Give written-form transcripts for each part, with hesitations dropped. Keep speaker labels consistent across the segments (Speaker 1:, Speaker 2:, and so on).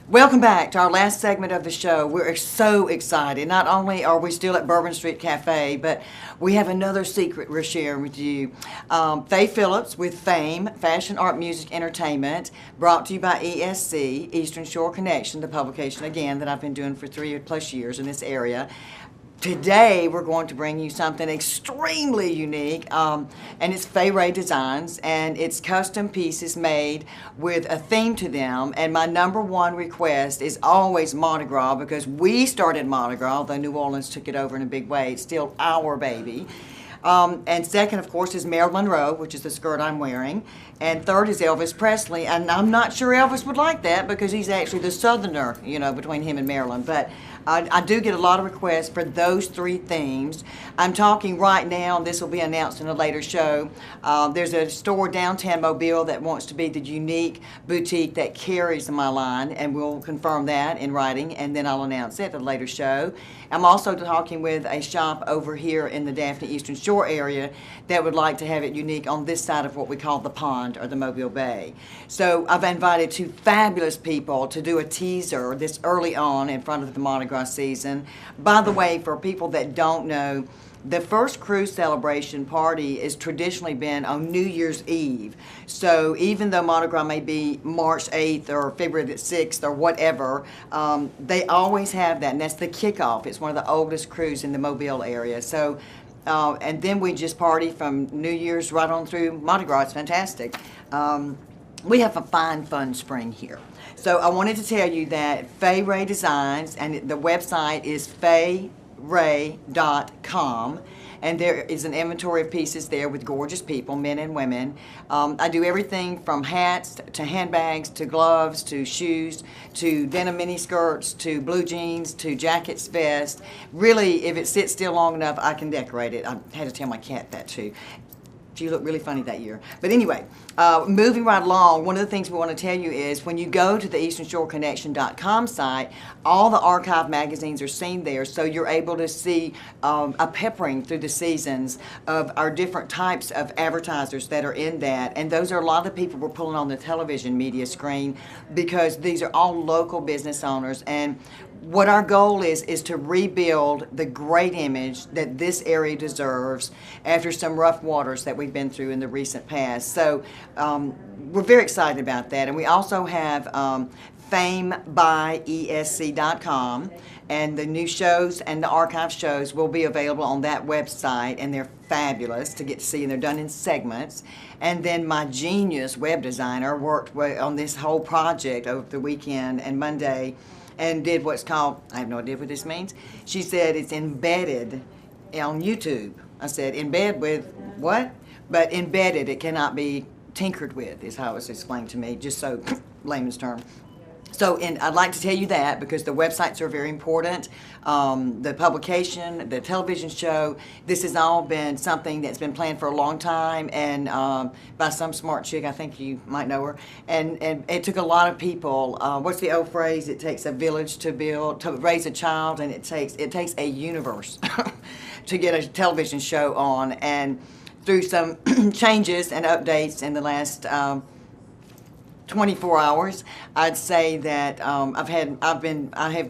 Speaker 1: Welcome back to our last segment of the show. We're so excited. Not only are we still at Bourbon Street Cafe, but we have another secret we're sharing with you. Faye Phillips with Fame, Fashion, Art, Music, Entertainment, brought to you by ESC, Eastern Shore Connection, the publication, again, that I've been doing for 3+ years in this area. Today, we're going to bring you something extremely unique, and it's Wray designs, and it's custom pieces made with a theme to them. And my #1 request is always Mardi Gras, because we started Mardi Gras, although New Orleans took it over in a big way. It's still our baby. And second, of course, is Marilyn Monroe, which is the skirt I'm wearing. And third is Elvis Presley. And I'm not sure Elvis would like that because he's actually the southerner, between him and Marilyn. But I do get a lot of requests for those 3 themes. I'm talking right now, and this will be announced in a later show. There's a store downtown Mobile that wants to be the unique boutique that carries my line, and we'll confirm that in writing, and then I'll announce it at a later show. I'm also talking with a shop over here in the Daphne Eastern Shore area that would like to have it unique on this side of what we call the pond or the Mobile Bay. So I've invited 2 fabulous people to do a teaser this early on in front of the Mardi Gras season. By the way, for people that don't know, the first cruise celebration party has traditionally been on New Year's Eve. So even though Mardi Gras may be March 8th or February 6th or whatever, they always have that, and that's the kickoff. It's one of the oldest cruises in the Mobile area. So, and then we just party from New Year's right on through Mardi Gras. It's fantastic. We have a fine, fun spring here. So I wanted to tell you that Wray Designs, and the website is fayray.com, and there is an inventory of pieces there with gorgeous people, men and women. I do everything from hats to handbags to gloves to shoes to denim mini skirts to blue jeans to jackets, vests. Really, if it sits still long enough, I can decorate it. I had to tell my cat that too. She looked really funny that year. But anyway, moving right along, one of the things we want to tell you is when you go to the easternshoreconnection.com site, all the archive magazines are seen there, so you're able to see a peppering through the seasons of our different types of advertisers that are in that. And those are a lot of the people we're pulling on the television media screen because these are all local business owners. And what our goal is to rebuild the great image that this area deserves after some rough waters that we've been through in the recent past. So we're very excited about that. And we also have famebyesc.com, and the new shows and the archive shows will be available on that website, and they're fabulous to get to see, and they're done in segments. And then my genius web designer worked on this whole project over the weekend and Monday, and did what's called, I have no idea what this means. She said it's embedded on YouTube. I said, embed with what? But embedded, it cannot be tinkered with, is how it was explained to me, just so layman's term. So, and I'd like to tell you that because the websites are very important. The publication, the television show, this has all been something that's been planned for a long time, and by some smart chick, I think you might know her. And it took a lot of people. What's the old phrase? It takes a village to raise a child, and it takes a universe to get a television show on. And through some changes and updates in the last 24 hours, I'd say that I have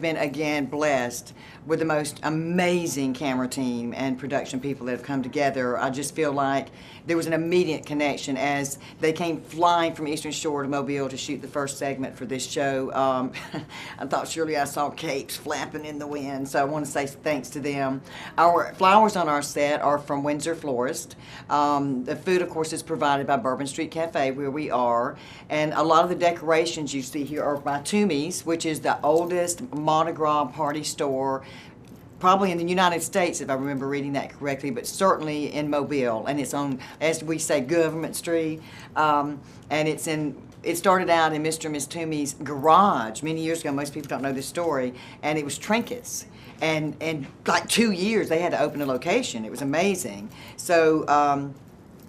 Speaker 1: been again blessed with the most amazing camera team and production people that have come together. I just feel like there was an immediate connection as they came flying from Eastern Shore to Mobile to shoot the first segment for this show. I thought surely I saw capes flapping in the wind, so I want to say thanks to them. Our flowers on our set are from Windsor Florist. The food, of course, is provided by Bourbon Street Cafe, where we are, and a lot of the decorations you see here are by Toomey's, which is the oldest Mardi Gras party store probably in the United States, if I remember reading that correctly, but certainly in Mobile, and it's on, as we say, Government Street, and it started out in Mr. and Miss Toomey's garage many years ago. Most people don't know this story, and it was trinkets. And like 2 years, they had to open a location. It was amazing. So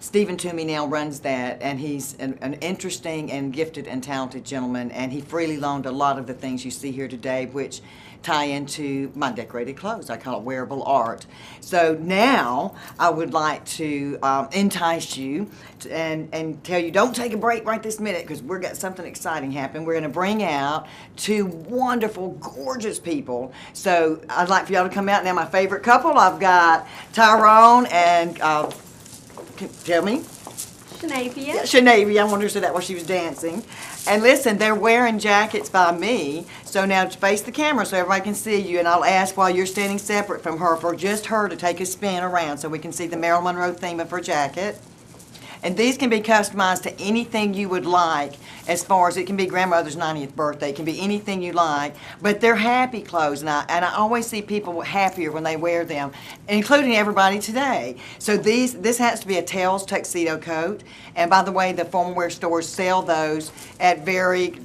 Speaker 1: Stephen Toomey now runs that, and he's an interesting and gifted and talented gentleman, and he freely loaned a lot of the things you see here today, which tie into my decorated clothes. I call it wearable art. So now I would like to entice you and tell you, don't take a break right this minute, because we've got something exciting happening. We're going to bring out two wonderful, gorgeous people. So I'd like for y'all to come out. Now my favorite couple, I've got Tyrone and, tell me?
Speaker 2: Shanavia.
Speaker 1: Shanavia, I wonder if that while she was dancing. And listen, they're wearing jackets by me, so now face the camera so everybody can see you, and I'll ask while you're standing separate from her for just her to take a spin around so we can see the Marilyn Monroe theme of her jacket. And these can be customized to anything you would like, as far as it can be grandmother's 90th birthday, it can be anything you like, but they're happy clothes, and I always see people happier when they wear them, including everybody today. So this has to be a tails tuxedo coat, and by the way, the formal wear stores sell those at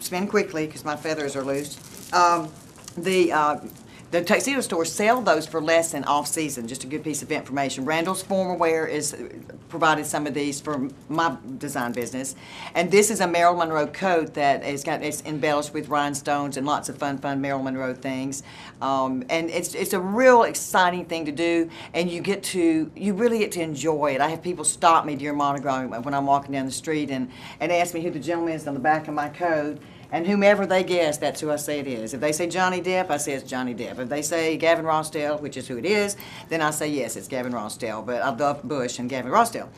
Speaker 1: spin quickly because my feathers are loose. The tuxedo stores sell those for less than off-season. Just a good piece of information. Randall's Formal Wear is provided some of these for my design business, and this is a Marilyn Monroe coat that it's embellished with rhinestones and lots of fun Marilyn Monroe things. And it's a real exciting thing to do, and you really get to enjoy it. I have people stop me during Mardi Gras when I'm walking down the street and ask me who the gentleman is on the back of my coat. And whomever they guess, that's who I say it is. If they say Johnny Depp, I say it's Johnny Depp. If they say Gavin Rossdale, which is who it is, then I say yes, it's Gavin Rossdale. But I love Bush and Gavin Rossdale.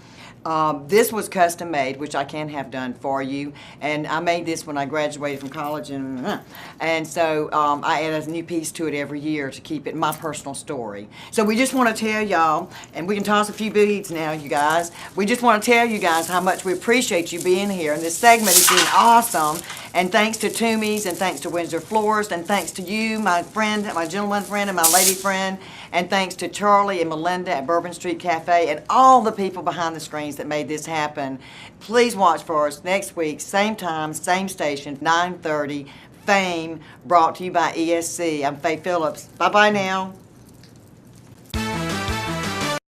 Speaker 1: This was custom made, which I can have done for you. And I made this when I graduated from college, and so I add a new piece to it every year to keep it my personal story. So we just want to tell y'all, and we can toss a few beads now, you guys. We just want to tell you guys how much we appreciate you being here. And this segment has been awesome. And thanks to Toomey's, and thanks to Windsor Florist, and thanks to you, my friend, my gentleman friend, and my lady friend, and thanks to Charlie and Melinda at Bourbon Street Cafe, and all the people behind the screens that made this happen. Please watch for us next week, same time, same station, 9:30, Fame, brought to you by ESC. I'm Faye Phillips. Bye-bye now.